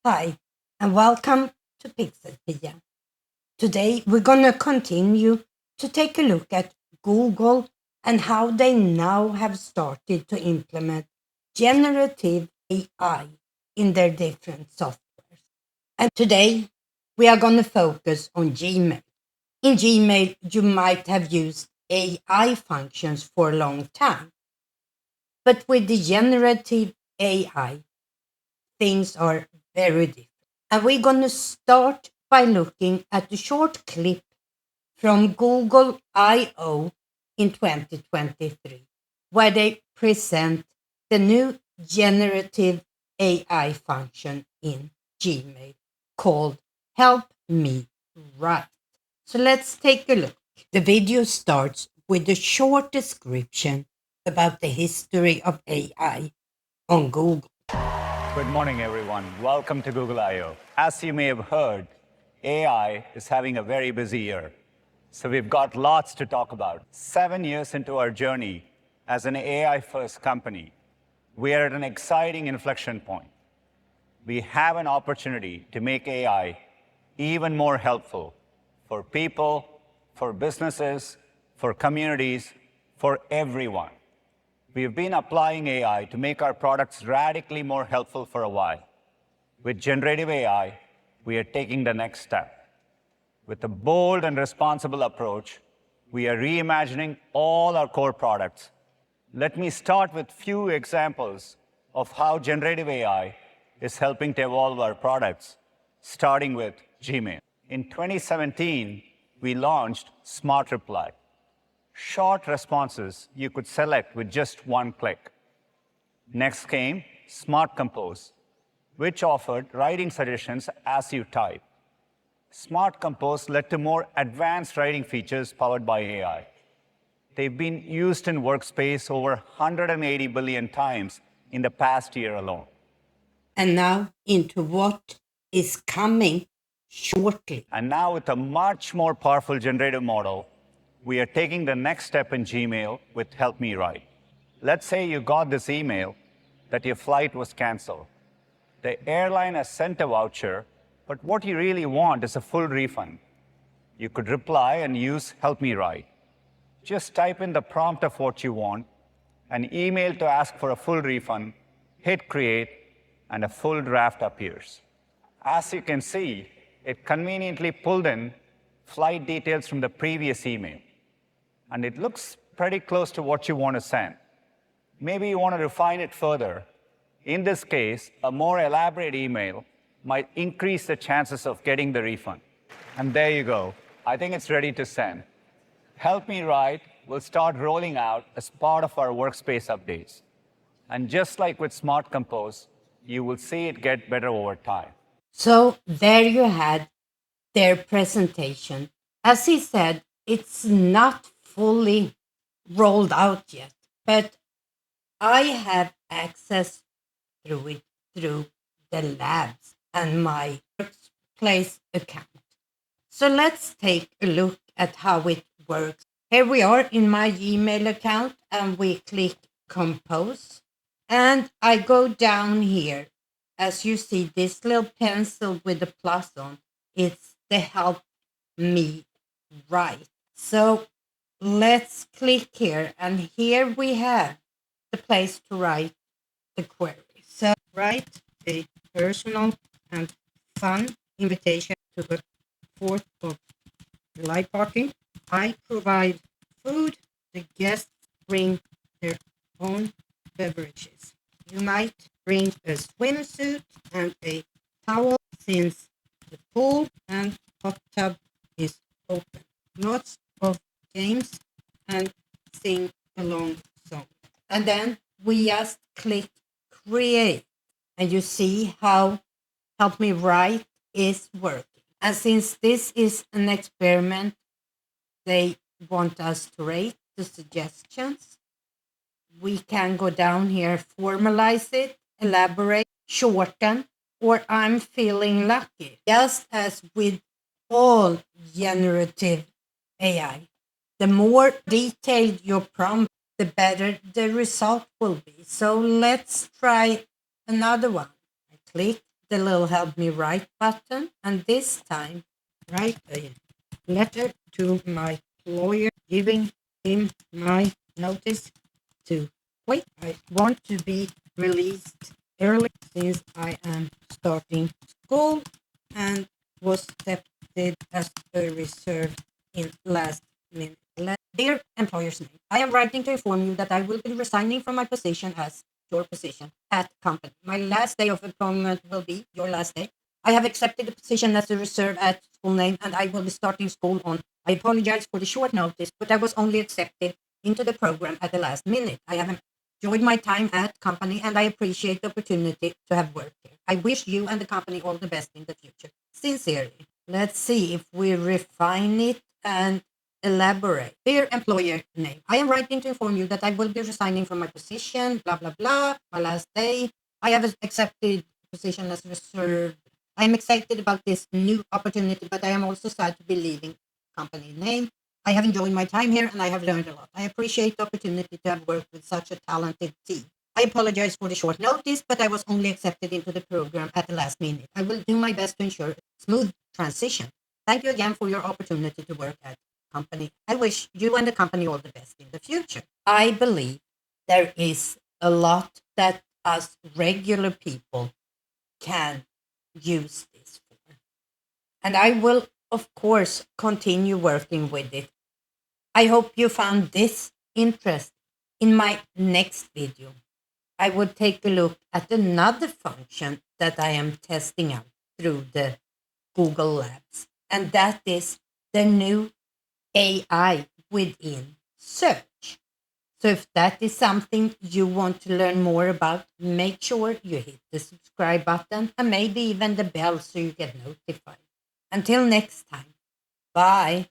Hi, and welcome to Pixelpia. Today, we're going to continue to take a look at Google and how they now have started to implement generative AI in their different softwares. And today, we are going to focus on Gmail. In Gmail, you might have used AI functions for a long time, but with the generative AI, things are very different. And we're going to start by looking at a short clip from Google I/O in 2023, where they present the new generative AI function in Gmail called Help Me Write. So let's take a look. The video starts with a short description about the history of AI on Google. Good morning, everyone. Welcome to Google I/O. As you may have heard, AI is having a very busy year. So we've got lots to talk about. 7 years into our journey as an AI-first company, we are at an exciting inflection point. We have an opportunity to make AI even more helpful for people, for businesses, for communities, for everyone. We have been applying AI to make our products radically more helpful for a while. With generative AI, we are taking the next step. With a bold and responsible approach, we are reimagining all our core products. Let me start with few examples of how generative AI is helping to evolve our products, starting with Gmail. In 2017, we launched Smart Reply. Short responses you could select with just one click. Next came Smart Compose, which offered writing suggestions as you type. Smart Compose led to more advanced writing features powered by AI. They've been used in Workspace over 180 billion times in the past year alone. And now into what is coming shortly. And now with a much more powerful generative model, we are taking the next step in Gmail with Help Me Write. Let's say you got this email that your flight was canceled. The airline has sent a voucher, but what you really want is a full refund. You could reply and use Help Me Write. Just type in the prompt of what you want, an email to ask for a full refund, hit create, and a full draft appears. As you can see, it conveniently pulled in flight details from the previous email. And it looks pretty close to what you want to send. Maybe you want to refine it further. In this case, a more elaborate email might increase the chances of getting the refund. And there you go. I think it's ready to send. Help Me Write will start rolling out as part of our Workspace updates. And just like with Smart Compose, you will see it get better over time. So there you had their presentation. As he said, it's not fully rolled out yet, but I have access through it through the labs and my workplace account. So let's take a look at how it works. Here we are in my Gmail account and we click compose and I go down here. As you see, this little pencil with the plus on, it's the Help Me Write. So let's click here and here we have the place to write the query. So write a personal and fun invitation to the 4th of July party. I provide food. The guests bring their own beverages. You might bring a swimsuit and a towel since the pool and hot tub is open. Lots of games and sing along song. And then we just click create and you see how Help Me Write is working. And since this is an experiment, they want us to rate the suggestions. We can go down here, formalize it, elaborate, shorten, or I'm feeling lucky. Just as with all generative AI, the more detailed your prompt, the better the result will be. So let's try another one. I click the the little help me write button, and this time write a letter to my lawyer giving him my notice to quit. I want to be released early since I am starting school and was accepted as a reserve in last minute. Dear employer's name, I am writing to inform you that I will be resigning from my position as your position at company. My last day of employment will be your last day. I have accepted the position as a reserve at school name and I will be starting school on. I apologize for the short notice, but I was only accepted into the program at the last minute. I have enjoyed my time at company and I appreciate the opportunity to have worked here. I wish you and the company all the best in the future. Sincerely. Let's see if we refine it and elaborate. Dear employer name, I am writing to inform you that I will be resigning from my position, blah, blah, blah, my last day. I have accepted position as reserved. I am excited about this new opportunity, but I am also sad to be leaving company name. I have enjoyed my time here and I have learned a lot. I appreciate the opportunity to have worked with such a talented team. I apologize for the short notice, but I was only accepted into the program at the last minute. I will do my best to ensure a smooth transition. Thank you again for your opportunity to work at company. I wish you and the company all the best in the future. I believe there is a lot that us regular people can use this for. And I will, of course, continue working with it. I hope you found this interesting. In my next video, I would take a look at another function that I am testing out through the Google Labs, and that is the new AI within search. So if that is something you want to learn more about, make sure you hit the subscribe button and maybe even the bell so you get notified. Until next time, bye.